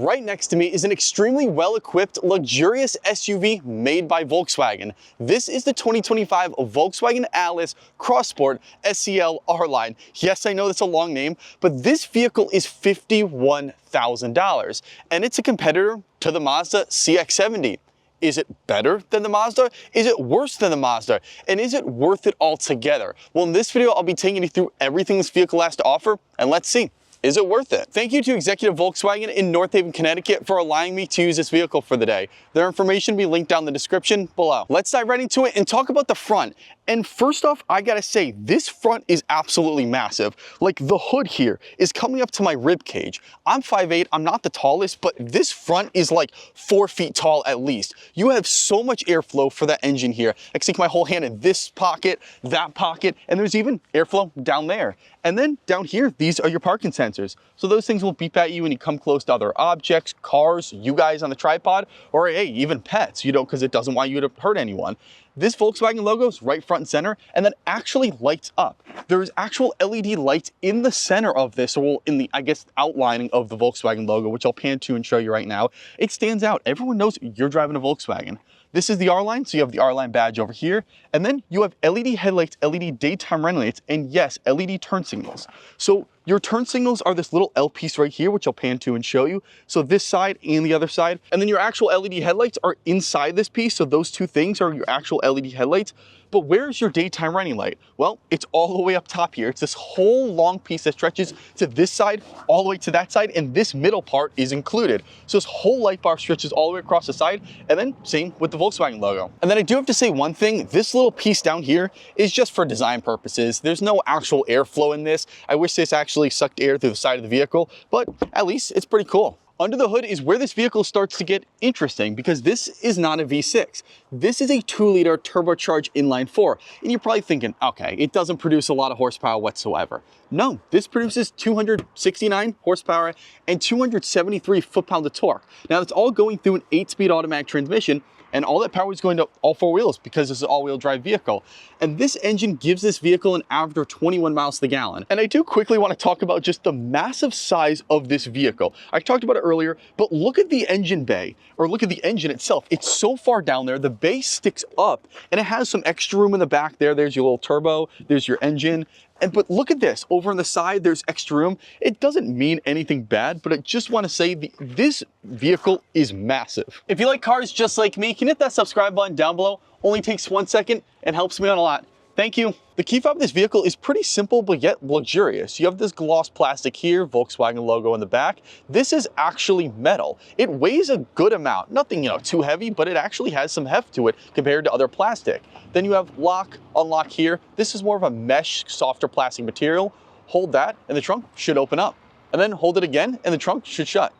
Right next to me is an extremely well-equipped, luxurious SUV made by Volkswagen. This is the 2025 Volkswagen Atlas Crossport SEL R-Line. Yes, I know that's a long name, but this vehicle is $51,000, and it's a competitor to the Mazda CX-70. Is it better than the Mazda? Is it worse than the Mazda? And is it worth it altogether? Well, in this video, I'll be taking you through everything this vehicle has to offer, and let's see. Is it worth it? Thank you to Executive Volkswagen in North Haven, Connecticut for allowing me to use this vehicle for the day. Their information will be linked down in the description below. Let's dive right into it and talk about the front. And first off, I gotta say, this front is absolutely massive. Like, the hood here is coming up to my rib cage. I'm 5'8", I'm not the tallest, but this front is like 4 feet tall at least. You have so much airflow for that engine here. I can stick my whole hand in this pocket, that pocket, and there's even airflow down there. And then down here, these are your parking sensors. So those things will beep at you when you come close to other objects, cars, you guys on the tripod, or hey, even pets, you know, because it doesn't want you to hurt anyone. This Volkswagen logo is right front and center, and that actually lights up. There is actual LED lights in the center of this, or in the, I guess, outlining of the Volkswagen logo, which I'll pan to and show you right now. It stands out. Everyone knows you're driving a Volkswagen. This is the R-Line, so you have the R-Line badge over here, and then you have LED headlights, LED daytime running lights, and yes, LED turn signals. So your turn signals are this little L piece right here, which I'll pan to and show you. So this side and the other side, and then your actual LED headlights are inside this piece, so those two things are your actual LED headlights. But where's your daytime running light? Well, it's all the way up top here. It's this whole long piece that stretches to this side, all the way to that side, and this middle part is included. So this whole light bar stretches all the way across the side, and then same with the Volkswagen logo. And then I do have to say one thing, this little piece down here is just for design purposes. There's no actual airflow in this. I wish this actually sucked air through the side of the vehicle, but at least it's pretty cool. Under the hood is where this vehicle starts to get interesting, because this is not a V6. This is a 2-liter turbocharged inline-4. And you're probably thinking, okay, it doesn't produce a lot of horsepower whatsoever. No, this produces 269 horsepower and 273 foot-pounds of torque. Now, it's all going through an 8-speed automatic transmission, and all that power is going to all 4 wheels because this is an all-wheel drive vehicle. And this engine gives this vehicle an average of 21 miles to the gallon. And I do quickly want to talk about just the massive size of this vehicle. I talked about it earlier, but look at the engine bay, or look at the engine itself. It's so far down there, the bay sticks up, and it has some extra room in the back there. There's your little turbo, there's your engine. But look at this, over on the side, there's extra room. It doesn't mean anything bad, but I just want to say this vehicle is massive. If you like cars just like me, can you hit that subscribe button down below? Only takes 1 second and helps me out a lot. Thank you. The key fob of this vehicle is pretty simple, but yet luxurious. You have this gloss plastic here, Volkswagen logo in the back. This is actually metal. It weighs a good amount. Nothing, too heavy, but it actually has some heft to it compared to other plastic. Then you have lock, unlock here. This is more of a mesh, softer plastic material. Hold that, and the trunk should open up. And then hold it again, and the trunk should shut.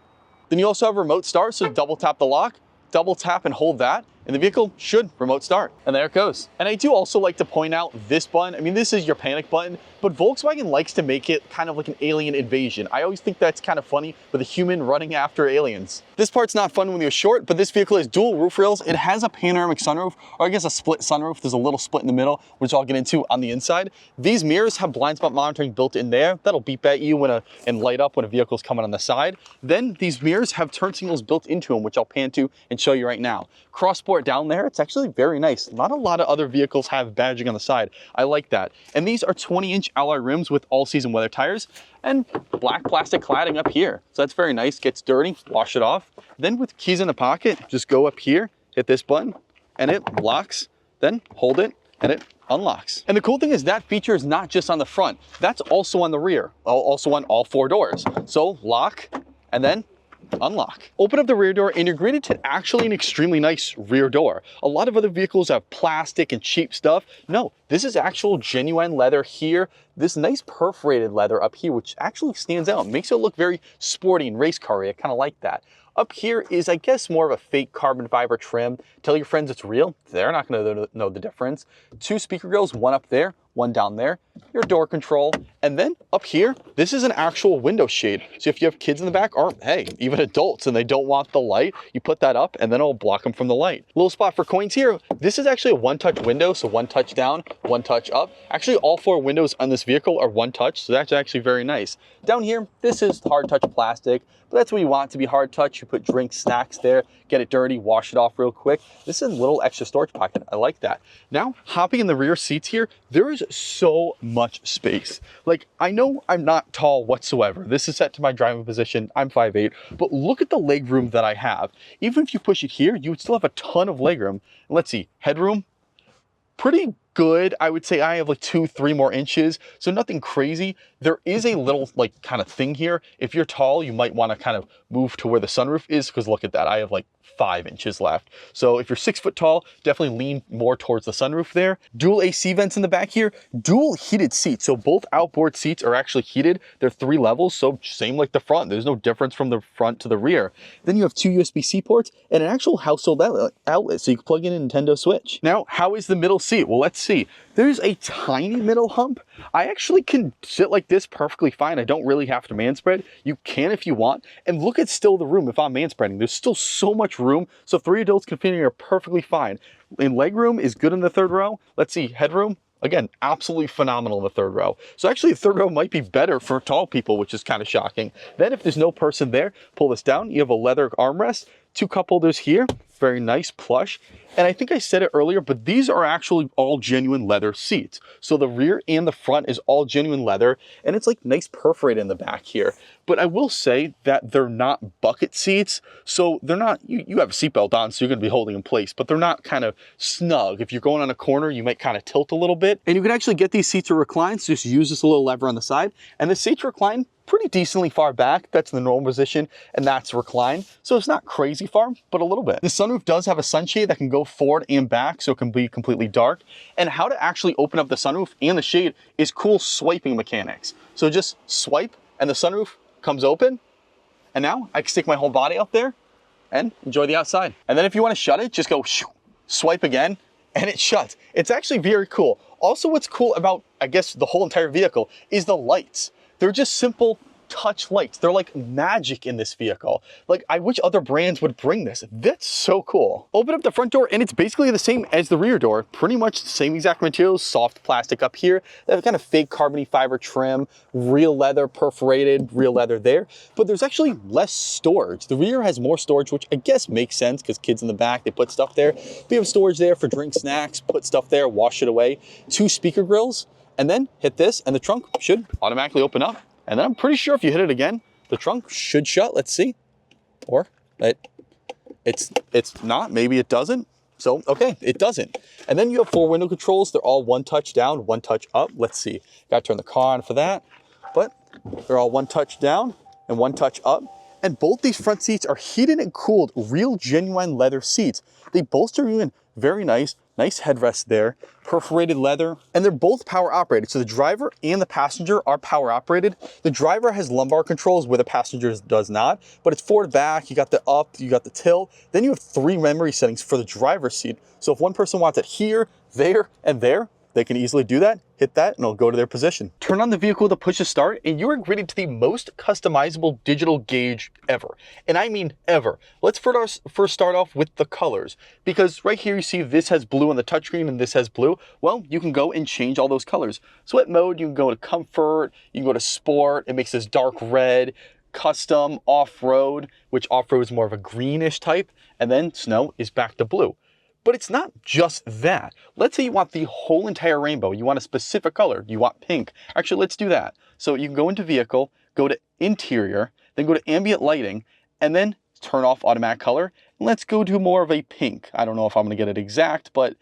Then you also have remote start, so double tap the lock, double tap and hold that, and the vehicle should remote start. And there it goes. And I do also like to point out this button. I mean, this is your panic button, but Volkswagen likes to make it kind of like an alien invasion. I always think that's kind of funny with a human running after aliens. This part's not fun when you're short, but this vehicle has dual roof rails. It has a panoramic sunroof, or I guess a split sunroof. There's a little split in the middle, which I'll get into on the inside. These mirrors have blind spot monitoring built in there. That'll beep at you and light up when a vehicle's coming on the side. Then these mirrors have turn signals built into them, which I'll pan to and show you right now. Crossport down there, it's actually very nice. Not a lot of other vehicles have badging on the side. I like that. And these are 20-inch alloy rims with all-season weather tires and black plastic cladding up here. So that's very nice. Gets dirty, wash it off. Then with keys in the pocket, just go up here, hit this button, and it locks. Then hold it, and it unlocks. And the cool thing is that feature is not just on the front. That's also on the rear, also on all 4 doors. So lock, and then unlock. Open up the rear door and you're greeted to actually an extremely nice rear door. A lot of other vehicles have plastic and cheap stuff. No, this is actual genuine leather here. This nice perforated leather up here, which actually stands out, makes it look very sporty and race car-y. I kind of like that. Up here is, I guess, more of a fake carbon fiber trim. Tell your friends it's real. They're not going to know the difference. 2 speaker grills, one up there, one down there, your door control, and then up here, this is an actual window shade. So if you have kids in the back, or hey, even adults, and they don't want the light, you put that up and then it'll block them from the light. Little spot for coins here. This is actually a one-touch window, so one touch down, one touch up. Actually, all 4 windows on this vehicle are one touch, so that's actually very nice. Down here, this is hard touch plastic, but that's what you want it to be hard touch. You put drinks, snacks there, get it dirty, wash it off real quick. This is a little extra storage pocket. I like that. Now, hopping in the rear seats here, there is so much space. Like, I know I'm not tall whatsoever. This is set to my driving position. I'm 5'8", but look at the leg room that I have. Even if you push it here, you would still have a ton of leg room. Let's see, headroom, pretty good. I would say I have like 2-3 more inches, so nothing crazy. There is a little like kind of thing here. If you're tall, you might want to kind of move to where the sunroof is, because look at that, I have like 5 inches left. So if you're 6 foot tall, definitely lean more towards the sunroof there. Dual AC vents in the back here, dual heated seats. So both outboard seats are actually heated. They're 3 levels, so same like the front. There's no difference from the front to the rear. Then you have 2 USB-C ports and an actual household outlet, so you can plug in a Nintendo Switch. Now, how is the middle seat? Well, let's see. There's a tiny middle hump. I actually can sit like this perfectly fine. I don't really have to man spread. You can if you want. And look at still the room if I'm man spreading. There's still so much room. So 3 adults can fit in here perfectly fine. And leg room is good in the 3rd row. Let's see, headroom. Again, absolutely phenomenal in the 3rd row. So actually the 3rd row might be better for tall people, which is kind of shocking. Then if there's no person there, pull this down. You have a leather armrest, 2 cup holders here. Very nice, plush. And I think I said it earlier, but these are actually all genuine leather seats. So the rear and the front is all genuine leather, and it's like nice perforated in the back here. But I will say that they're not bucket seats. So they're not, you have a seatbelt on, so you're gonna be holding in place, but they're not kind of snug. If you're going on a corner, you might kind of tilt a little bit. And you can actually get these seats to recline, so just use this little lever on the side. And the seats recline pretty decently far back. That's the normal position, and that's recline. So it's not crazy far, but a little bit. The sunroof does have a sunshade that can go forward and back, so it can be completely dark. And how to actually open up the sunroof and the shade is cool swiping mechanics. So just swipe, and the sunroof comes open. And now I can stick my whole body up there and enjoy the outside. And then if you want to shut it, just go shoo, swipe again, and it shuts. It's actually very cool. Also, what's cool about, I guess, the whole entire vehicle is the lights. They're just simple touch lights. They're like magic in this vehicle. Like, I wish other brands would bring this. That's so cool. Open up the front door and it's basically the same as the rear door. Pretty much the same exact materials, soft plastic up here. They have kind of fake carbon fiber trim, real leather perforated, real leather there. But there's actually less storage. The rear has more storage, which I guess makes sense because kids in the back, they put stuff there. We have storage there for drinks, snacks, put stuff there, wash it away. 2 speaker grills, and then hit this and the trunk should automatically open up. And then I'm pretty sure if you hit it again, the trunk should shut. Let's see. Or it's not, maybe it doesn't. So, okay, it doesn't. And then you have 4 window controls. They're all one touch down, one touch up. Let's see. Got to turn the car on for that. But they're all one touch down and one touch up. And both these front seats are heated and cooled, real genuine leather seats. They bolster you in very nice. Nice headrest there, perforated leather, and they're both power operated. So the driver and the passenger are power operated. The driver has lumbar controls where the passenger does not, but it's forward, back, you got the up, you got the tilt. Then you have 3 memory settings for the driver's seat. So if one person wants it here, there, and there, they can easily do that, hit that, and it'll go to their position. Turn on the vehicle to push a start, and you are greeted to the most customizable digital gauge ever. And I mean ever. Let's first start off with the colors, because right here you see this has blue on the touchscreen and this has blue. Well, you can go and change all those colors. Sweat mode, you can go to comfort, you can go to sport, it makes this dark red, custom, off-road, which off-road is more of a greenish type, and then snow is back to blue. But it's not just that. Let's say you want the whole entire rainbow. You want a specific color. You want pink. Actually, let's do that. So you can go into vehicle, go to interior, then go to ambient lighting, and then turn off automatic color. And let's go to more of a pink. I don't know if I'm going to get it exact, but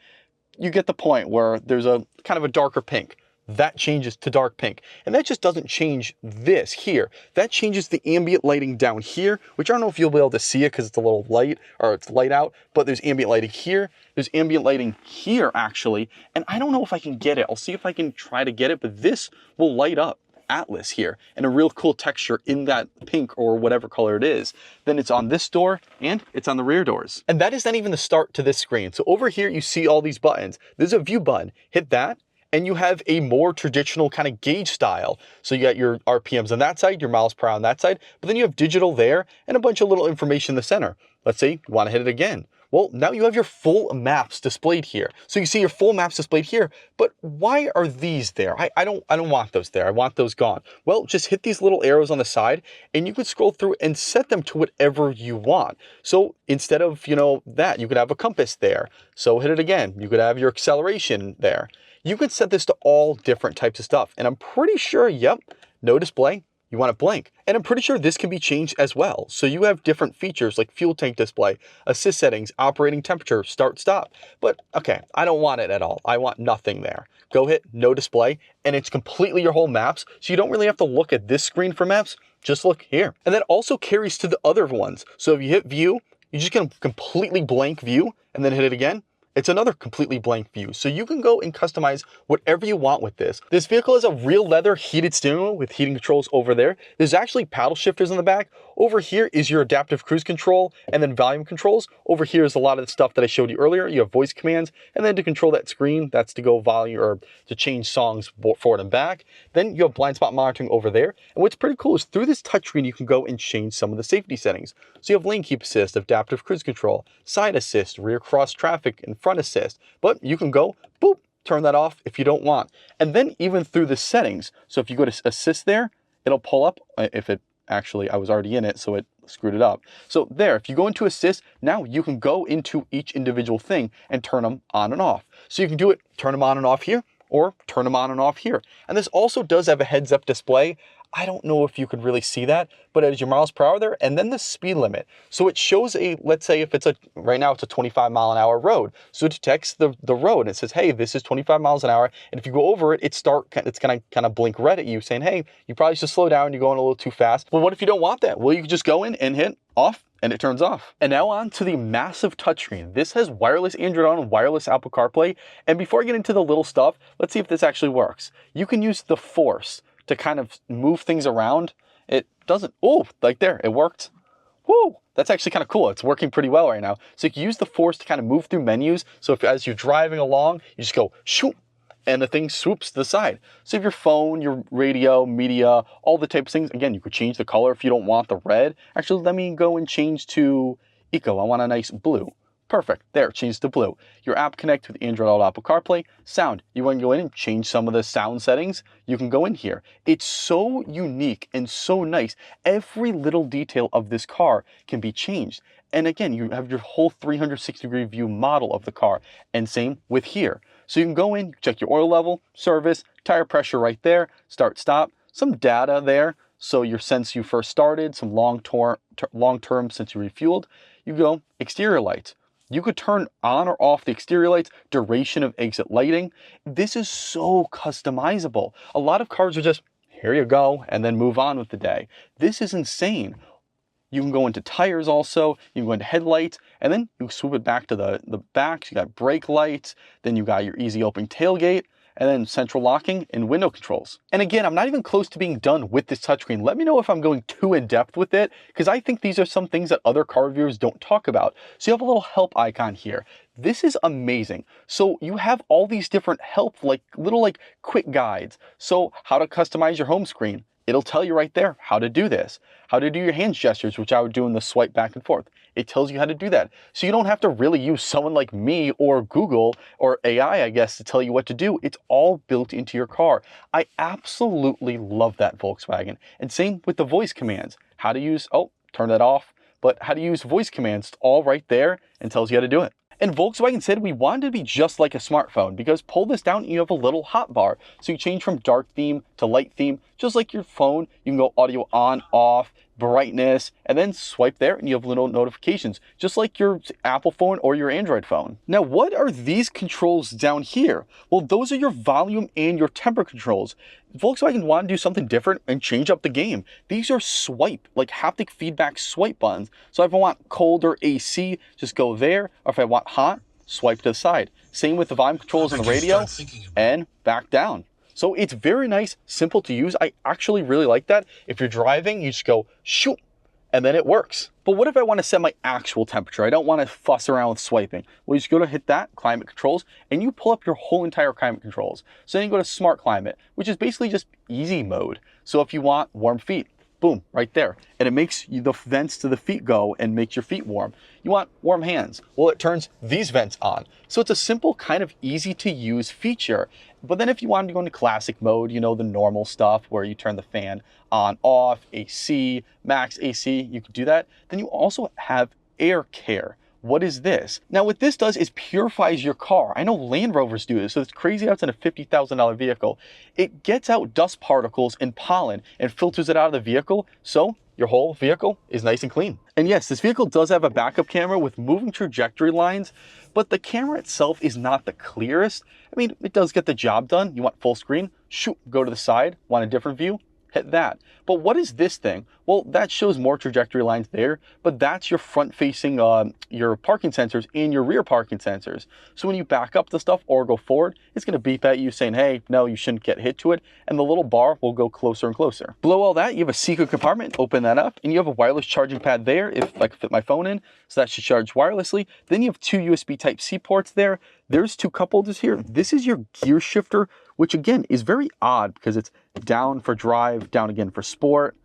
you get the point where there's a kind of a darker pink. That changes to dark pink. And that just doesn't change this here. That changes the ambient lighting down here, which I don't know if you'll be able to see it because it's a little light or it's light out, but there's ambient lighting here. There's ambient lighting here actually. And I don't know if I can get it. I'll see if I can try to get it, but this will light up Atlas here and a real cool texture in that pink or whatever color it is. Then it's on this door and it's on the rear doors. And that is not even the start to this screen. So over here, you see all these buttons. There's a view button. Hit that. and you have a more traditional kind of gauge style. So you got your RPMs on that side, your miles per hour on that side, but then you have digital there and a bunch of little information in the center. Let's say you want to hit it again. Well, now you have your full maps displayed here. So you see your full maps displayed here, but why are these there? I don't want those there. I want those gone. Well, just hit these little arrows on the side and you can scroll through and set them to whatever you want. So instead of, that, you could have a compass there. So hit it again. You could have your acceleration there. You could set this to all different types of stuff. And I'm pretty sure, yep, no display. You want it blank. And I'm pretty sure this can be changed as well. So you have different features like fuel tank display, assist settings, operating temperature, start, stop. But okay, I don't want it at all. I want nothing there. Go hit no display and it's completely your whole maps. So you don't really have to look at this screen for maps. Just look here. And that also carries to the other ones. So if you hit view, you just get a completely blank view and then hit it again. It's another completely blank view. So you can go and customize whatever you want with this. This vehicle has a real leather heated steering wheel with heating controls over there. There's actually paddle shifters on the back. Over here is your adaptive cruise control and then volume controls. Over here is a lot of the stuff that I showed you earlier. You have voice commands, and then to control that screen, that's to go volume or to change songs forward and back. Then you have blind spot monitoring over there. And what's pretty cool is through this touchscreen, you can go and change some of the safety settings. So you have lane keep assist, adaptive cruise control, side assist, rear cross traffic, and front assist. But you can go, boop, turn that off if you don't want. And then even through the settings, so if you go to assist there, it'll pull up if it actually, I was already in it, so it screwed it up. So there, if you go into assist, now you can go into each individual thing and turn them on and off. So you can do it, turn them on and off here, or turn them on and off here. And this also does have a heads up display. I don't know if you could really see that, but it is your miles per hour there and then the speed limit. So it shows let's say if it's right now it's a 25 mile an hour road. So it detects the road and it says, hey, this is 25 miles an hour. And if you go over it, it's gonna kind of blink red at you saying, hey, you probably should slow down. You're going a little too fast. But what if you don't want that? Well, you can just go in and hit off and it turns off. And now on to the massive touchscreen. This has wireless Android Auto and wireless Apple CarPlay. And before I get into the little stuff, let's see if this actually works. You can use the force to kind of move things around. It doesn't, oh, like there, it worked. Woo, that's actually kind of cool. It's working pretty well right now. So you can use the force to kind of move through menus. So as you're driving along, you just go shoot, and the thing swoops to the side. So if your phone, your radio, media, all the types of things, again, you could change the color if you don't want the red. Actually, let me go and change to Eco. I want a nice blue. Perfect. There, change to blue. Your app connect with Android Auto, Apple CarPlay. Sound. You want to go in and change some of the sound settings? You can go in here. It's so unique and so nice. Every little detail of this car can be changed. And again, you have your whole 360-degree view model of the car. And same with here. So you can go in, check your oil level, service, tire pressure right there, start, stop, some data there. So your since you first started, some long-term since you refueled. You go exterior lights. You could turn on or off the exterior lights, duration of exit lighting. This is so customizable. A lot of cars are just, here you go, and then move on with the day. This is insane. You can go into tires also, you can go into headlights, and then you swoop it back to the back. You got brake lights, then you got your easy open tailgate, and then central locking and window controls. And again, I'm not even close to being done with this touchscreen. Let me know if I'm going too in depth with it, because I think these are some things that other car reviewers don't talk about. So you have a little help icon here. This is amazing. So you have all these different help, little quick guides. So how to customize your home screen. It'll tell you right there how to do this. How to do your hand gestures, which I would do in the swipe back and forth. It tells you how to do that. So you don't have to really use someone like me or Google or AI, I guess, to tell you what to do. It's all built into your car. I absolutely love that Volkswagen. And same with the voice commands. How to use, oh, turn that off. But how to use voice commands, all right there, and tells you how to do it. And Volkswagen said we wanted to be just like a smartphone because pull this down and you have a little hotbar. So you change from dark theme to light theme, just like your phone. You can go audio on, off, brightness, and then swipe there and you have little notifications, just like your Apple phone or your Android phone. Now, what are these controls down here? Well, those are your volume and your temper controls. Volkswagen wanted to do something different and change up the game. These are swipe, like haptic feedback swipe buttons. So if I want cold or AC, just go there. Or if I want hot, swipe to the side. Same with the volume controls on the radio and back down. So it's very nice, simple to use. I actually really like that. If you're driving, you just go shoot, and then it works. But what if I want to set my actual temperature? I don't want to fuss around with swiping. Well, you just go to hit that, climate controls, and you pull up your whole entire climate controls. So then you go to smart climate, which is basically just easy mode. So if you want warm feet, boom, right there. And it makes the vents to the feet go and makes your feet warm. You want warm hands. Well, it turns these vents on. So it's a simple kind of easy to use feature. But then if you wanted to go into classic mode, you know, the normal stuff where you turn the fan on, off, AC, max AC, you could do that. Then you also have air care. What is this? Now what this does is purifies your car. I know Land Rovers do this, so it's crazy how it's in a $50,000 vehicle. It gets out dust particles and pollen and filters it out of the vehicle, so your whole vehicle is nice and clean. And yes, this vehicle does have a backup camera with moving trajectory lines, but the camera itself is not the clearest. I mean, it does get the job done. You want full screen? Shoot, go to the side. Want a different view? Hit that. But what is this thing? Well, that shows more trajectory lines there, but that's your front facing, your parking sensors and your rear parking sensors. So when you back up the stuff or go forward, it's gonna beep at you saying, hey, no, you shouldn't get hit to it. And the little bar will go closer and closer. Below all that, you have a secret compartment, open that up, and you have a wireless charging pad there if I can fit my phone in. So that should charge wirelessly. Then you have two USB Type-C ports there. There's two cup holders here. This is your gear shifter, which again is very odd because it's down for drive, down again for sport,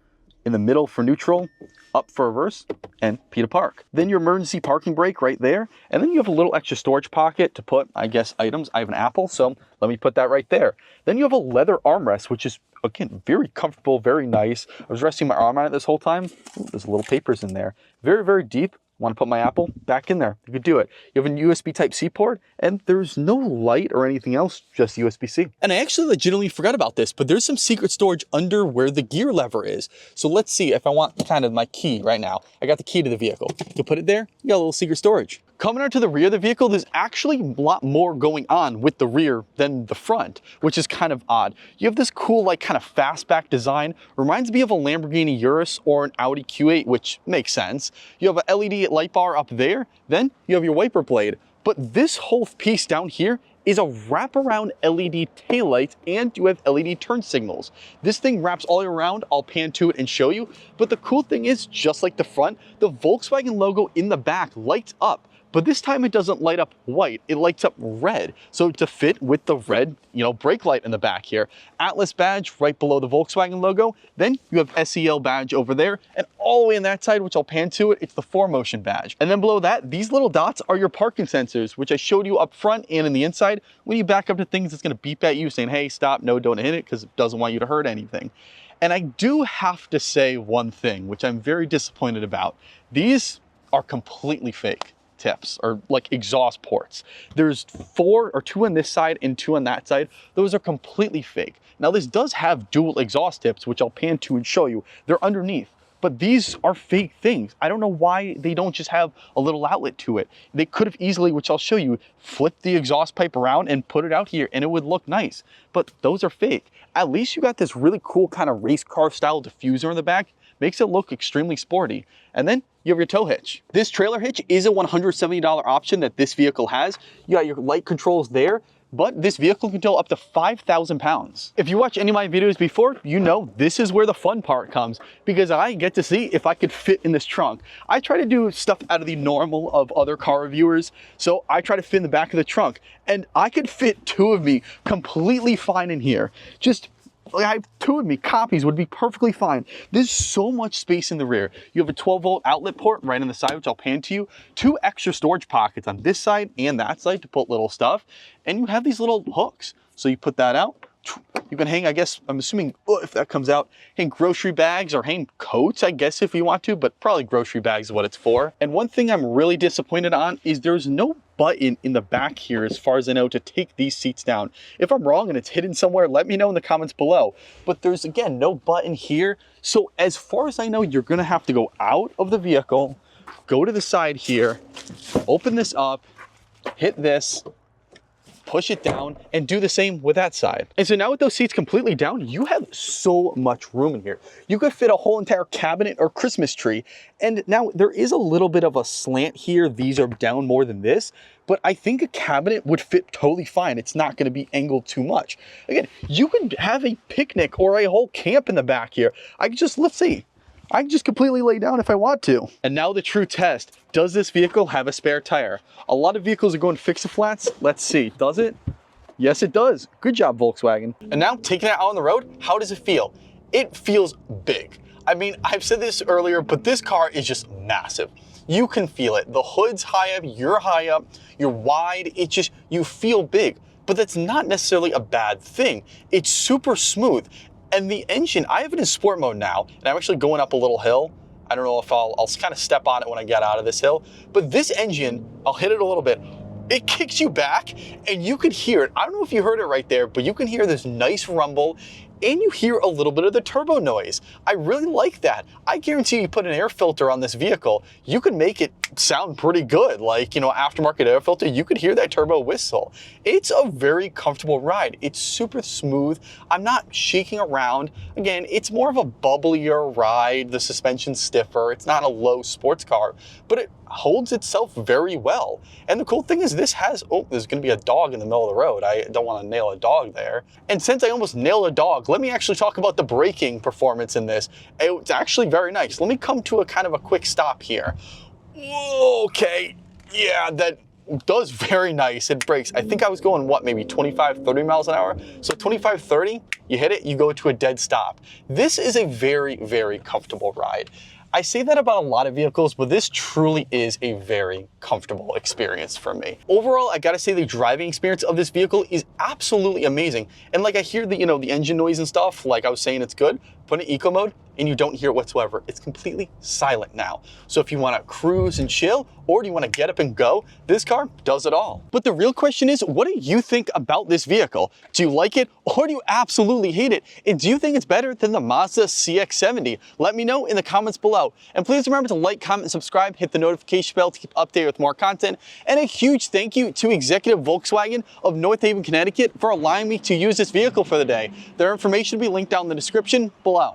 in the middle for neutral, up for reverse, and P to park. Then your emergency parking brake right there. And then you have a little extra storage pocket to put, I guess, items. I have an Apple, so let me put that right there. Then you have a leather armrest, which is, again, very comfortable, very nice. I was resting my arm on it this whole time. Ooh, there's little papers in there. Very, very deep. Want to put my Apple back in there, you could do it. You have a USB Type-C port, and there's no light or anything else, just USB-C. And I actually legitimately forgot about this, but there's some secret storage under where the gear lever is. So let's see if I want kind of my key right now. I got the key to the vehicle. You put it there, you got a little secret storage. Coming out to the rear of the vehicle, there's actually a lot more going on with the rear than the front, which is kind of odd. You have this cool, like, kind of fastback design. Reminds me of a Lamborghini Urus or an Audi Q8, which makes sense. You have a LED light bar up there, then you have your wiper blade. But this whole piece down here is a wraparound LED taillights, and you have LED turn signals. This thing wraps all around. I'll pan to it and show you. But the cool thing is, just like the front, the Volkswagen logo in the back lights up. But this time it doesn't light up white, it lights up red. So to fit with the red, brake light in the back here. Atlas badge right below the Volkswagen logo. Then you have SEL badge over there. And all the way on that side, which I'll pan to it, it's the 4Motion badge. And then below that, these little dots are your parking sensors, which I showed you up front and in the inside. When you back up to things, it's gonna beep at you saying, hey, stop, no, don't hit it, because it doesn't want you to hurt anything. And I do have to say one thing, which I'm very disappointed about. These are completely fake tips, or like exhaust ports. There's 4 or 2 on this side and 2 on that side. Those are completely fake. Now this does have dual exhaust tips, which I'll pan to and show you. They're underneath, but these are fake things. I don't know why they don't just have a little outlet to it. They could have easily, which I'll show you, flip the exhaust pipe around and put it out here and it would look nice, but those are fake. At least you got this really cool kind of race car style diffuser in the back. Makes it look extremely sporty. And then you have your tow hitch. This trailer hitch is a $170 option that this vehicle has. You got your light controls there, but this vehicle can tow up to 5,000 pounds. If you watch any of my videos before, you know this is where the fun part comes, because I get to see if I could fit in this trunk. I try to do stuff out of the normal of other car reviewers, so I try to fit in the back of the trunk, and I could fit 2 of me completely fine in here. I have 2 of me, copies would be perfectly fine. There's so much space in the rear. You have a 12-volt outlet port right on the side, which I'll pan to you. 2 extra storage pockets on this side and that side to put little stuff. And you have these little hooks. So you put that out. You can hang, I guess, I'm assuming, if that comes out, hang grocery bags or hang coats, I guess, if you want to, but probably grocery bags is what it's for. And one thing I'm really disappointed on is there's no button in the back here, as far as I know, to take these seats down. If I'm wrong and it's hidden somewhere, let me know in the comments below. But there's, again, no button here. So as far as I know, you're gonna have to go out of the vehicle, go to the side here, open this up, hit this, push it down, and do the same with that side. And so now with those seats completely down, you have so much room in here. You could fit a whole entire cabinet or Christmas tree. And now there is a little bit of a slant here. These are down more than this, but I think a cabinet would fit totally fine. It's not gonna be angled too much. Again, you could have a picnic or a whole camp in the back here. I could just, let's see, I can just completely lay down if I want to. And now the true test. Does this vehicle have a spare tire? A lot of vehicles are going fix-a-flats. Let's see, does it? Yes, it does. Good job, Volkswagen. And now taking it out on the road, how does it feel? It feels big. I mean, I've said this earlier, but this car is just massive. You can feel it. The hood's high up, you're wide. It just, you feel big. But that's not necessarily a bad thing. It's super smooth. And the engine, I have it in sport mode now, and I'm actually going up a little hill. I don't know if I'll kind of step on it when I get out of this hill. But this engine, I'll hit it a little bit. It kicks you back and you could hear it. I don't know if you heard it right there, but you can hear this nice rumble and you hear a little bit of the turbo noise. I really like that. I guarantee you put an air filter on this vehicle, you could make it sound pretty good. Like, you know, aftermarket air filter, you could hear that turbo whistle. It's a very comfortable ride. It's super smooth. I'm not shaking around. Again, it's more of a bubblier ride. The suspension's stiffer. It's not a low sports car, but it holds itself very well. And the cool thing is this has, oh, there's gonna be a dog in the middle of the road. I don't wanna nail a dog there. And since I almost nailed a dog, let me actually talk about the braking performance in this. It's actually very nice. Let me come to a kind of a quick stop here. Okay, yeah, that does very nice. It brakes. I think I was going, what, maybe 25, 30 miles an hour? So 25, 30, you hit it, you go to a dead stop. This is a very, very comfortable ride. I say that about a lot of vehicles, but this truly is a very comfortable experience for me. Overall, I gotta say the driving experience of this vehicle is absolutely amazing. And like I hear the, you know, the engine noise and stuff, like I was saying, it's good. Put in eco mode and you don't hear it whatsoever. It's completely silent now. So if you wanna cruise and chill, or do you wanna get up and go, this car does it all. But the real question is, what do you think about this vehicle? Do you like it or do you absolutely hate it? And do you think it's better than the Mazda CX-70? Let me know in the comments below. And please remember to like, comment, and subscribe, hit the notification bell to keep updated with more content. And a huge thank you to Executive Volkswagen of North Haven, Connecticut for allowing me to use this vehicle for the day. Their information will be linked down in the description below.